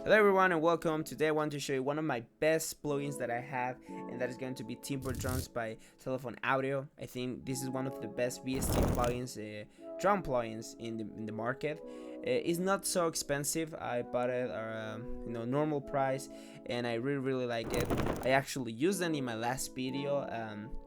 Hello everyone and welcome. Today I want to show you one of my best plugins that I have, and that is going to be Timber Drums by Telephone Audio. I think this is one of the best VST plugins, drum plugins in the market. It's not so expensive. I bought it at normal price, and I really like it. I actually used it in my last video,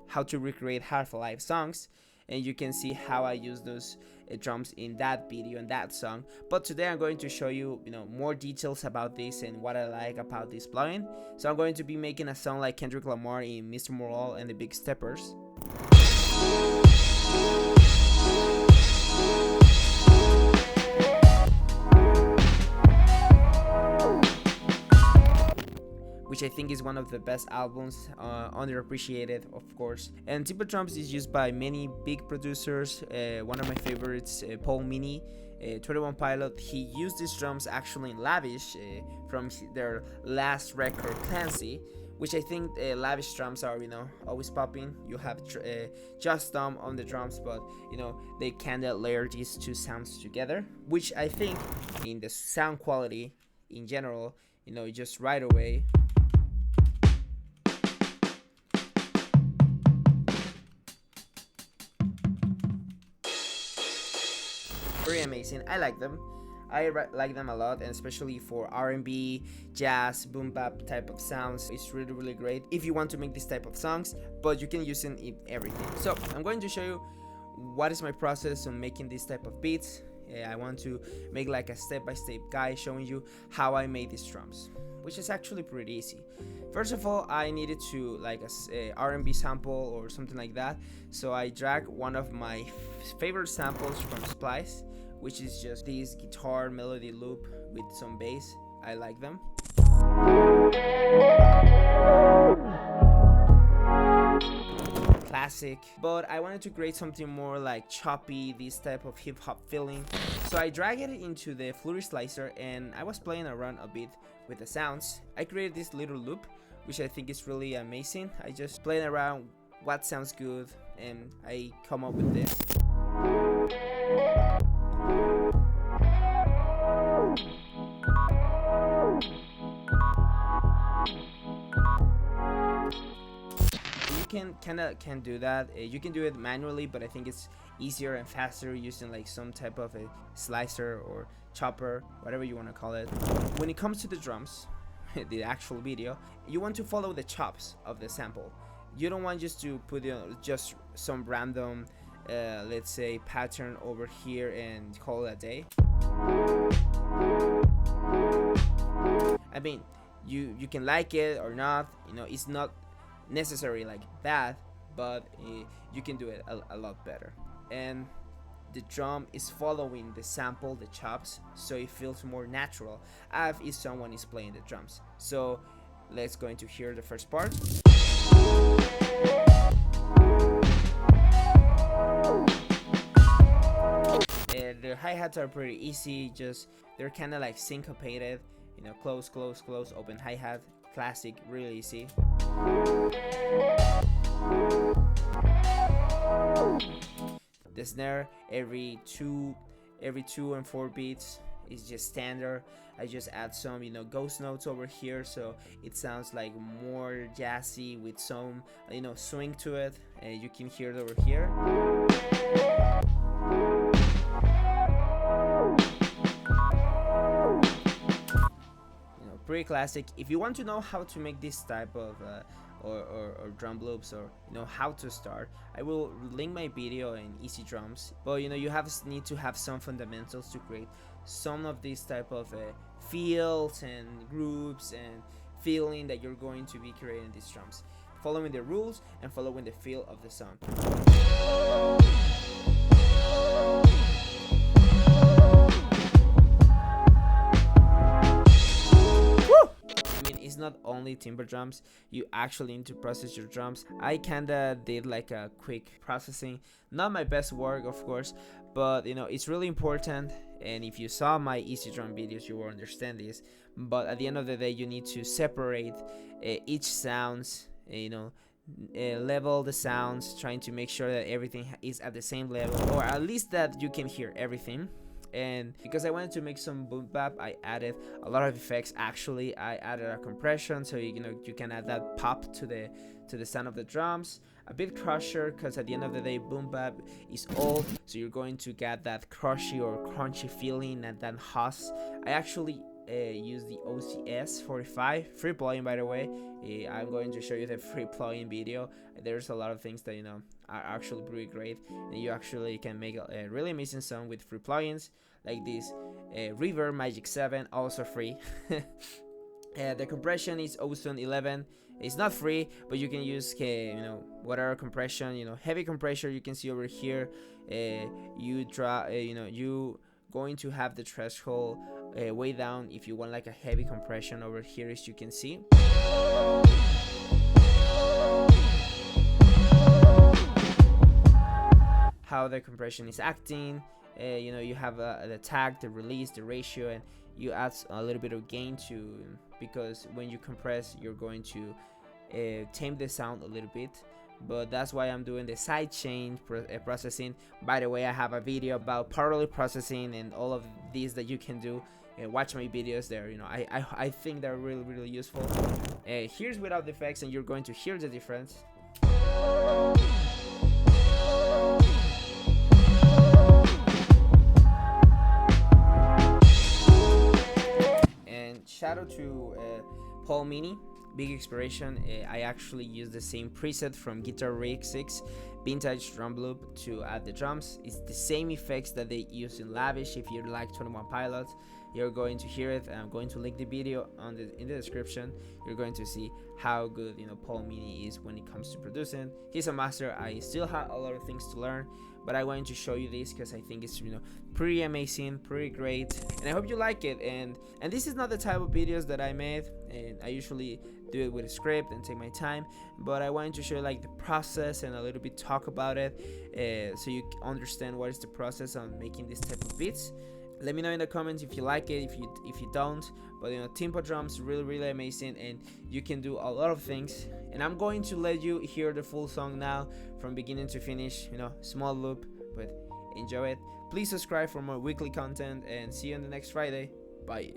how to recreate Half-Life songs, and you can see how I use those drums in that video and that song. But today I'm going to show you more details about this and what I like about this plugin. So I'm going to be making a song like Kendrick Lamar in Mr. Morale and the Big Steppers, which I think is one of the best albums, underappreciated, of course. And Timber Drums is used by many big producers. One of my favorites, Paul Mini, 21 Pilot. He used these drums actually in Lavish from their last record, Clancy, which I think Lavish drums are always popping. You have just thumb on the drums, but they kind of layer these two sounds together, which I think in the sound quality in general, just right away. Very amazing. I like them. I like them a lot, and especially for R&B, jazz, boom bap type of sounds. It's really great if you want to make this type of songs, but you can use it in everything. So I'm going to show you what is my process on making this type of beats. I want to make like a step-by-step guide showing you how I made these drums, which is actually pretty easy. First of all, I needed to like a R&B sample or something like that, so I dragged one of my favorite samples from Splice, which is just this guitar melody loop with some bass. I like them. Classic, but I wanted to create something more like choppy, this type of hip-hop feeling, so I dragged it into the Flourish Slicer and I was playing around a bit with the sounds. I created this little loop, which I think is really amazing. I just played around what sounds good and I come up with this. You can do that. You can do it manually, but I think it's easier and faster using like some type of a slicer or chopper, whatever you want to call it. When it comes to the drums, the actual video, you want to follow the chops of the sample. You don't want just to put just some random let's say pattern over here and call it a day. I mean, you can like it or not, it's not necessary like bad, but you can do it a lot better. And the drum is following the sample, the chops, so it feels more natural as if someone is playing the drums. So let's go into hear the first part. The hi-hats are pretty easy, just they're kind of like syncopated, close, open hi-hat, classic, really easy. The snare every two and 4 beats is just standard. I just add some ghost notes over here, so it sounds like more jazzy with some swing to it. You can hear it over here. Pretty classic. If you want to know how to make this type of or drum loops, or how to start, I will link my video in Easy Drums. But you need to have some fundamentals to create some of these type of feels and groups and feeling that you're going to be creating these drums, following the rules and following the feel of the song. It's not only timber drums, you actually need to process your drums. I kinda did like a quick processing, not my best work of course, but it's really important, and if you saw my easy drum videos you will understand this. But at the end of the day, you need to separate each sounds, level the sounds, trying to make sure that everything is at the same level, or at least that you can hear everything. and because I wanted to make some boom bap, I added a lot of effects. Actually, I added a compression, so you can add that pop to the sound of the drums. A bit crusher, because at the end of the day, boom bap is old, so you're going to get that crushy or crunchy feeling and that husk. I actually use the OCS 45 free plugin, by the way. I'm going to show you the free plugin video. There's a lot of things that are actually pretty great, and you actually can make a really amazing song with free plugins like this. Reverb Magic 7, also free. The compression is Ozone 11. It's not free, but you can use whatever compression, heavy compression. You can see over here. You going to have the threshold way down if you want like a heavy compression over here, as you can see. How the compression is acting. You have the tag, the release, the ratio, and you add a little bit of gain because when you compress, you're going to tame the sound a little bit. But that's why I'm doing the sidechain processing. By the way, I have a video about parallel processing and all of these that you can do. Watch my videos there. I think they're really useful. Here's without the effects, and you're going to hear the difference. And shout out to Paul Mini, big inspiration. I actually use the same preset from Guitar Rig 6 vintage drum loop to add the drums. It's the same effects that they use in Lavish. If you like 21 Pilots, you're going to hear it. I'm going to link the video in the description. You're going to see how good Paul Mini is when it comes to producing. He's a master. I still have a lot of things to learn, but I wanted to show you this because I think it's pretty amazing, pretty great, and I hope you like it. And this is not the type of videos that I made, and I usually do it with a script and take my time, but I wanted to show you like the process and a little bit talk about it, so you understand what is the process on making this type of beats. Let me know in the comments if you like it, if you don't. But tempo drums really amazing, and you can do a lot of things. And I'm going to let you hear the full song now from beginning to finish. Small loop, but enjoy it. Please subscribe for more weekly content, and see you on the next Friday. Bye.